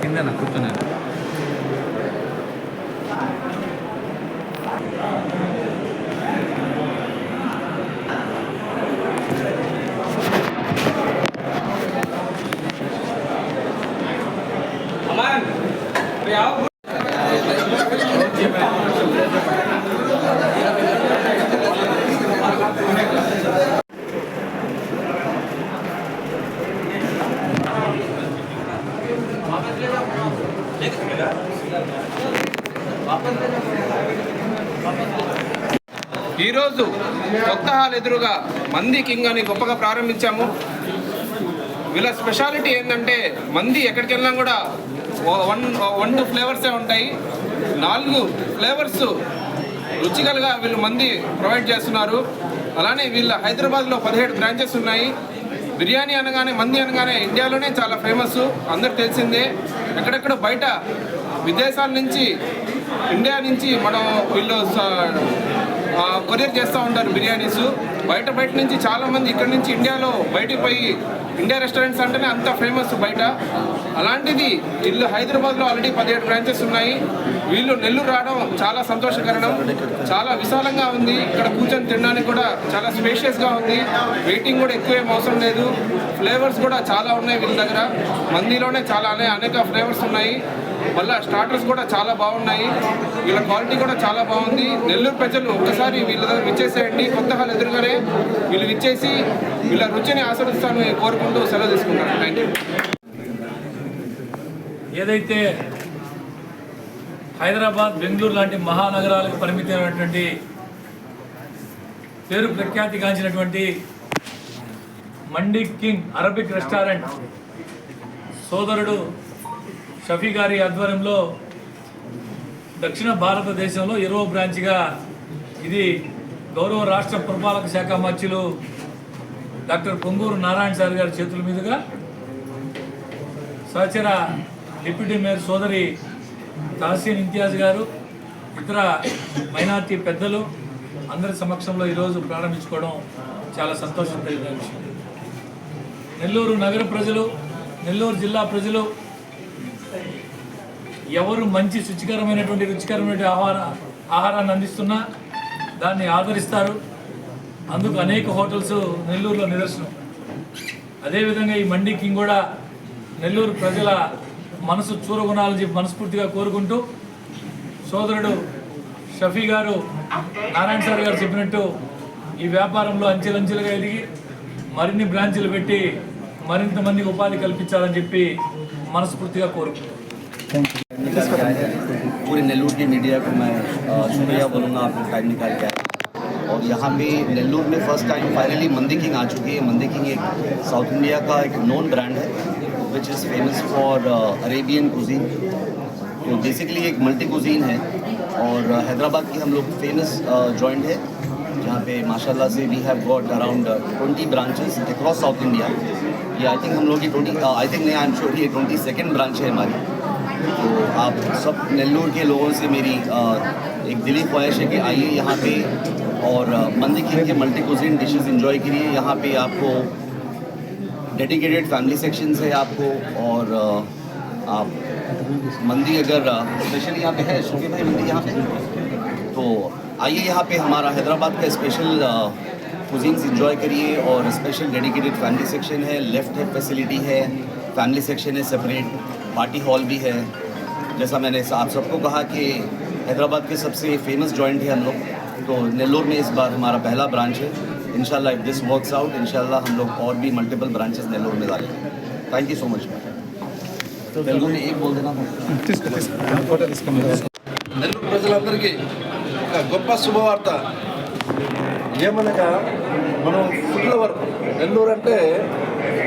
కింద కూర్చున్నాను. ఈరోజు కొత్త హాల్ ఎదురుగా మంది కింగ్ అని గొప్పగా ప్రారంభించాము. వీళ్ళ స్పెషాలిటీ ఏంటంటే మంది ఎక్కడికి వెళ్ళినా కూడా 1-2 ఫ్లేవర్సే ఉంటాయి. 4 ఫ్లేవర్స్ రుచికలుగా వీళ్ళు మంది ప్రొవైడ్ చేస్తున్నారు. అలానే వీళ్ళ హైదరాబాద్లో 17 బ్రాంచెస్ ఉన్నాయి. బిర్యానీ అనగానే మంది అనగానే ఇండియాలోనే చాలా ఫేమస్, అందరికి తెలిసిందే. ఎక్కడెక్కడ బయట విదేశాల నుంచి ఇండియా నుంచి మనం వీళ్ళు కొరియర్ చేస్తూ ఉంటారు బిర్యానీస్. బయట నుంచి చాలామంది ఇక్కడ నుంచి ఇండియాలో బయటికి పోయి ఇండియా రెస్టారెంట్స్ అంటేనే అంత ఫేమస్ బయట. అలాంటిది వీళ్ళు హైదరాబాద్లో ఆల్రెడీ 17 బ్రాంచెస్ ఉన్నాయి. వీళ్ళు నెల్లూరు రావడం చాలా సంతోషకరం. చాలా విశాలంగా ఉంది. ఇక్కడ కూర్చొని తినడానికి కూడా చాలా స్పేషియస్గా ఉంది. వెయిటింగ్ కూడా ఎక్కువేం అవసరం లేదు. ఫ్లేవర్స్ కూడా చాలా ఉన్నాయి వీళ్ళ దగ్గర. మందిలోనే చాలా అనేక ఫ్లేవర్స్ ఉన్నాయి. మళ్ళీ స్టార్టర్స్ కూడా చాలా బాగున్నాయి. వీళ్ళ క్వాలిటీ కూడా చాలా బాగుంది. నెల్లూరు ప్రజలు ఒక్కసారి వీళ్ళ దగ్గర విచ్చేసేయండి. కొత్త హాల్ ఎదురుగానే వీళ్ళు విచ్చేసి వీళ్ళ రుచిని ఆస్వాదిస్తానని కోరుకుంటూ సెలవు తీసుకుంటాను. Thank you. ఏదైతే హైదరాబాద్, బెంగళూరు లాంటి మహానగరాలకు పరిమితమైనటువంటి పేరు ప్రఖ్యాతిగాంచినటువంటి మండి కింగ్ అరబిక్ రెస్టారెంట్ సోదరుడు షఫీ గారి ఆధ్వర్యంలో దక్షిణ భారతదేశంలో 20వ బ్రాంచ్గా ఇది గౌరవ రాష్ట్ర పురపాలక శాఖ మంత్రులు డాక్టర్ పొంగూరు నారాయణ సార్ గారి చేతుల మీదుగా సహచర డిప్యూటీ మేయర్ సోదరి తహసీన్ ఇంతియాజ్ గారు, ఇతర మైనార్టీ పెద్దలు అందరి సమక్షంలో ఈరోజు ప్రారంభించుకోవడం చాలా సంతోషం కలిగిన విషయం. నెల్లూరు నగర ప్రజలు, నెల్లూరు జిల్లా ప్రజలు ఎవరు మంచి రుచికరమైన ఆహారాన్ని అందిస్తున్నా దాన్ని ఆదరిస్తారు. అందుకు అనేక హోటల్స్ నెల్లూరులో నిదర్శనం. అదేవిధంగా ఈ మండి కింగ్ కూడా నెల్లూరు ప్రజల మనసు చూరగొనాలని చెప్పి మనస్ఫూర్తిగా కోరుకుంటూ, సోదరుడు షఫీ గారు, నారాయణ సార్ గారు చెప్పినట్టు ఈ వ్యాపారంలో అంచెలంచెలుగా ఎదిగి మరిన్ని బ్రాంచీలు పెట్టి మరింత మందికి ఉపాధి కల్పించాలని చెప్పి మనస్ఫూర్తిగా కోరుకుంటున్నాను. पूरे नेल्लूर की मीडिया को मैं शुक्रिया बोलूँगा, आपने टाइम निकाल के आए। और यहाँ पे नेल्लूर में फर्स्ट टाइम फाइनली मंदी किंग आ चुकी है। मंदी किंग एक साउथ इंडिया का एक नोन ब्रांड है which is famous for Arabian cuisine. तो बेसिकली एक मल्टी कुजीन है और हैदराबाद की हम लोग फेमस जॉइंट है जहाँ पे माशाल्लाह से we have got around 20 branches across South India. ये आई थिंक हम लोग की 22 आई एम श्योर ये 22nd ब्रांच है हमारी। तो आप सब नेल्लूर के लोगों से मेरी एक दिली ख्वाहिश है कि आइए यहाँ पे और मंदी किंग के मल्टी कुजीन डिशेस एंजॉय करिए। यहाँ पे आपको डेडिकेटेड फैमिली सेक्शंस है आपको, और आप मंदी अगर स्पेशली यहाँ पे है शुक्र भाई मंदी यहाँ पे, तो आइए यहाँ पे हमारा हैदराबाद का स्पेशल कुजीन्स एंजॉय करिए। और स्पेशल डेडिकेटेड फैमिली सेक्शन है, लेफ्ट है फैसिलिटी है, फैमिली सेक्शन है सेपरेट, पार्टी हॉल भी है। जैसा मैंने आप सबको कहा कि हैदराबाद के सबसे फेमस जॉइंट है हम लोग, तो नेल्लूर में इस बार हमारा पहला ब्रांच है। इंशाल्लाह इफ दिस वर्क्स आउट, इंशाल्लाह हम लोग और भी मल्टीपल ब्रांचेस नेल्लूर में डालेंगे। Thank you so much. Telugu में एक बोल देना। నెల్లూరు ప్రజలందరికీ ఒక గొప్ప శుభవార్త ఏమనగా, మనం ఫుడ్ లవర్ నెల్లూరు అంటే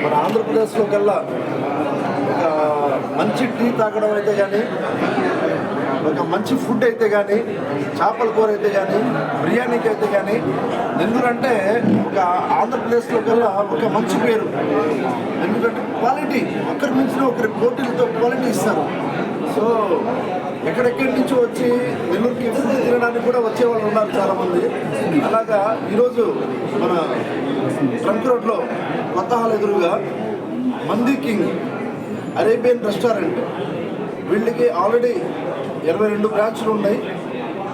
మన ఆంధ్రప్రదేశ్లో కల్లా ఒక మంచి టీ తాగడం అయితే కానీ ఒక మంచి ఫుడ్ అయితే కానీ, చేపల కూర అయితే కానీ, బిర్యానీకి అయితే కానీ నెల్లూరు అంటే ఒక ఆంధ్రప్రదేశ్లో కల్లా ఒక మంచి పేరు. ఎందుకంటే క్వాలిటీ ఒకరి నుంచి ఒకరి పోటీలతో క్వాలిటీ ఇస్తారు. సో ఎక్కడెక్కడి నుంచో వచ్చి నెల్లూరుకి ఫుడ్ తినడానికి కూడా వచ్చేవాళ్ళు ఉన్నారు చాలామంది. అలాగా ఈరోజు మన ట్రంక్ రోడ్లో కొత్త హాల్ ఎదురుగా మంది కింగ్ అరేబియన్ రెస్టారెంట్, వీళ్ళకి ఆల్రెడీ 22 బ్రాంచ్లు ఉన్నాయి.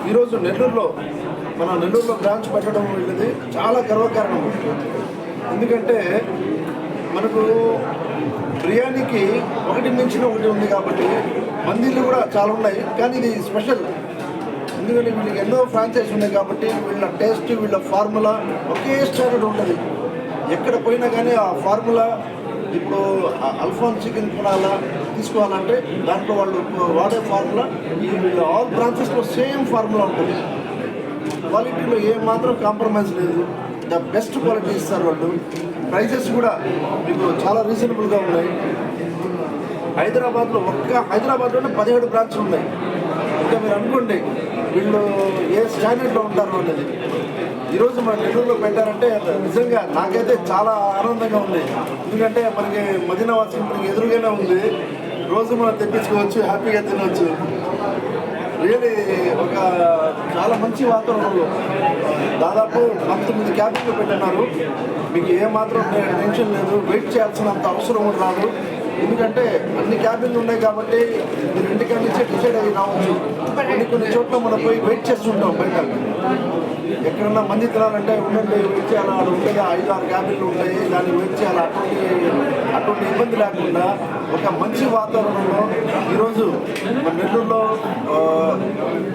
ఈరోజు నెల్లూరులో బ్రాంచ్ పెట్టడం వీళ్ళది చాలా గర్వకారణం. ఎందుకంటే మనకు బిర్యానీకి ఒకటి మించిన ఒకటి ఉంది కాబట్టి మందిలు కూడా చాలా ఉన్నాయి, కానీ ఇది స్పెషల్. ఎందుకంటే వీళ్ళకి ఎన్నో ఫ్రాంచైజ్ ఉన్నాయి కాబట్టి వీళ్ళ టేస్ట్, వీళ్ళ ఫార్ములా ఒకే స్టాండర్డ్ ఉంటుంది. ఎక్కడ పోయినా కానీ ఆ ఫార్ములా, ఇప్పుడు అల్ఫాన్ చికెన్ తీసుకోవాలంటే దాంట్లో వాళ్ళు వాడే ఫార్ములా వీళ్ళ ఆల్ బ్రాంచెస్లో సేమ్ ఫార్ములా ఉంటుంది. క్వాలిటీలో ఏమాత్రం కాంప్రమైజ్ లేదు, ద బెస్ట్ క్వాలిటీ ఇస్తారు వాళ్ళు. ప్రైజెస్ కూడా మీకు చాలా రీజనబుల్గా ఉన్నాయి. హైదరాబాద్లోనే 17 బ్రాంచ్లు ఉన్నాయి. ఇంకా మీరు అనుకోండి వీళ్ళు ఏ స్టాండర్డ్లో ఉంటారు అనేది. ఈరోజు మన నెల్లూరులో పెట్టారంటే నిజంగా నాకైతే చాలా ఆనందంగా ఉంది. ఎందుకంటే మనకి మదీనా వాసి మనకి ఎదురుగానే ఉంది, రోజు మనం తెప్పించుకోవచ్చు, హ్యాపీగా తినవచ్చు. రియలీ ఒక చాలా మంచి వాతావరణంలో దాదాపు 19 క్యాబిన్లు పెట్టినారు. మీకు ఏమాత్రం టెన్షన్ లేదు, వెయిట్ చేయాల్సినంత అవసరం కూడా రాదు. ఎందుకంటే అన్ని క్యాబిన్లు ఉన్నాయి కాబట్టి మీరు ఇంటికాడ నుంచే డిసైడ్ అయ్యి రావచ్చు. కొన్ని చోట్ల మనం పోయి వెయిట్ చేస్తుంటాం బయట. ఎక్కడన్నా మంది తినాలంటే ఉండండి, వెయిట్ చేయాలా, అది ఉండగా 5-6 క్యాబిన్లు ఉంటాయి, దాన్ని వెయిట్ చేయాలి. అటువంటి ఇబ్బంది లేకుండా ఒక మంచి వాతావరణంలో ఈరోజు మన నెల్లూరులో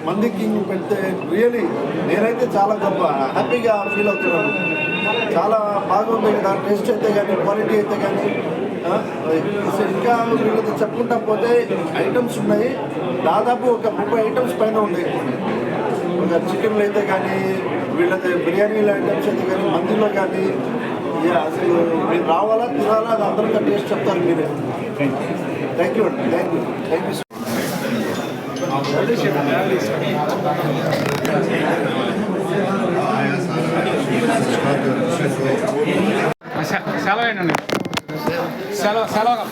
మంది కింగ్ పెడితే రియలీ నేనైతే చాలా గొప్ప హ్యాపీగా ఫీల్ అవుతున్నాను. చాలా బాగుంది కదా, టేస్ట్ అయితే కానీ, క్వాలిటీ అయితే కానీ. ఇంకా వీళ్ళతో చెప్పుకుంటా పోతే ఐటమ్స్ ఉన్నాయి, దాదాపు ఒక 30 ఐటమ్స్ పైన ఉన్నాయి. ఒక చికెన్లు అయితే కానీ, వీళ్ళకి బిర్యానీల ఐటమ్స్ అయితే కానీ, మందిలో కానీ. అసలు మీరు రావాలా, తినాలా, అది అందరికీ టేస్ట్ చెప్తారు మీరే. థ్యాంక్ యూ అండి, థ్యాంక్ యూ. సెలవు సెలవు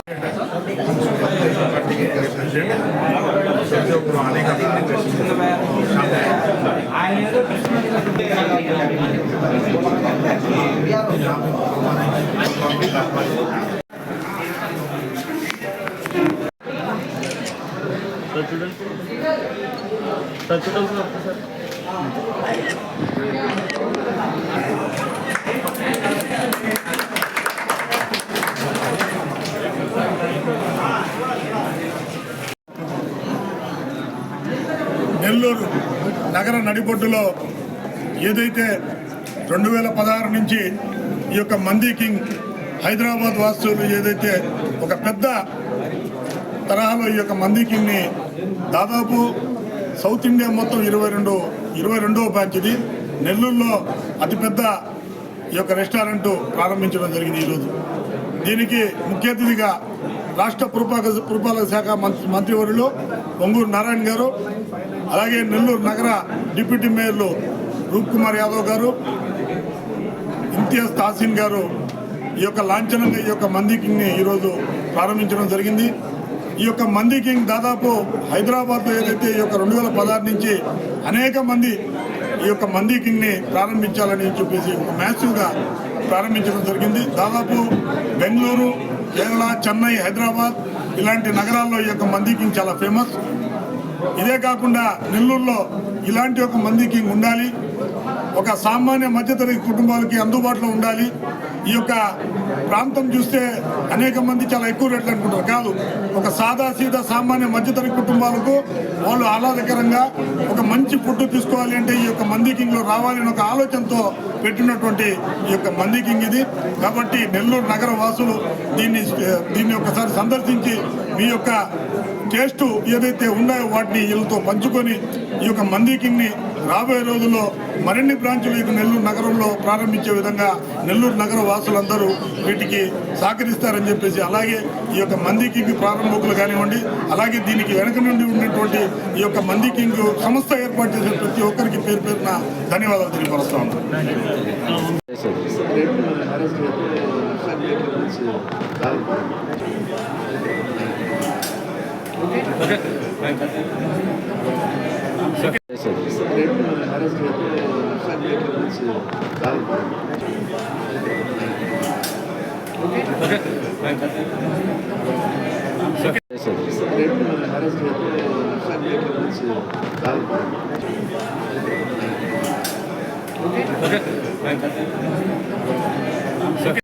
నెల్లూరు నగర నడిబొడ్డులో ఏదైతే 2016 నుంచి ఈ యొక్క మంది కింగ్ హైదరాబాద్ వాసులు ఏదైతే ఒక పెద్ద తరహాలో ఈ యొక్క మంది కింగ్ని దాదాపు సౌత్ ఇండియా మొత్తం 22వ బ్రాంచ్ ఇది. నెల్లూరులో అతిపెద్ద ఈ యొక్క రెస్టారెంట్ ప్రారంభించడం జరిగింది ఈరోజు. దీనికి ముఖ్య అతిథిగా రాష్ట్ర పురపాలక శాఖ మంత్రివర్యులు పొంగూరు నారాయణ గారు, అలాగే నెల్లూరు నగర డిప్యూటీ మేయర్లు రూప్ కుమార్ యాదవ్ గారు, ఇంతియాజ్ తాసీన్ గారు ఈ యొక్క లాంఛనంగా ఈ యొక్క మంది కింగ్ని ఈరోజు ప్రారంభించడం జరిగింది. ఈ యొక్క మంది కింగ్ దాదాపు హైదరాబాద్లో ఏదైతే ఈ యొక్క 2016 నుంచి అనేక మంది ఈ యొక్క మంది కింగ్ని ప్రారంభించాలని చెప్పేసి ఒక మ్యాసివ్గా ప్రారంభించడం జరిగింది. దాదాపు బెంగళూరు, కేరళ, చెన్నై, హైదరాబాద్ ఇలాంటి నగరాల్లో ఈ యొక్క మంది కింగ్ చాలా ఫేమస్. ఇదే కాకుండా నెల్లూరులో ఇలాంటి ఒక మంది కింగ్ ఉండాలి, ఒక సామాన్య మధ్యతరగతి కుటుంబాలకి అందుబాటులో ఉండాలి. ఈ యొక్క ప్రాంతం చూస్తే అనేక మంది చాలా ఎక్కువ రేట్లు అనుకుంటారు, కాదు. ఒక సీదా సామాన్య మధ్యతరగతి కుటుంబాలకు వాళ్ళు ఆహ్లాదకరంగా ఒక మంచి ఫుడ్ తీసుకోవాలి అంటే ఈ యొక్క మంది కింగ్లో రావాలని ఒక ఆలోచనతో పెట్టినటువంటి ఈ యొక్క మంది కింగ్ ఇది. కాబట్టి నెల్లూరు నగర వాసులు దీన్ని ఒకసారి సందర్శించి మీ యొక్క టేస్ట్ ఏదైతే ఉన్నాయో వాటిని వీళ్ళతో పంచుకొని ఈ యొక్క మంది కింగ్ని రాబోయే రోజుల్లో మరిన్ని బ్రాంచులు ఇక నెల్లూరు నగరంలో ప్రారంభించే విధంగా నెల్లూరు నగర వాసులందరూ వీటికి సహకరిస్తారని చెప్పేసి, అలాగే ఈ యొక్క మంది కింగ్ ప్రారంభకులు కానివ్వండి, అలాగే దీనికి వెనక నుండి ఉన్నటువంటి ఈ యొక్క మంది కింగ్ సంస్థ ఏర్పాటు చేసే ప్రతి ఒక్కరికి పేరు పేరున ధన్యవాదాలు తెలియపరుస్తా ఉన్నాను. Okay.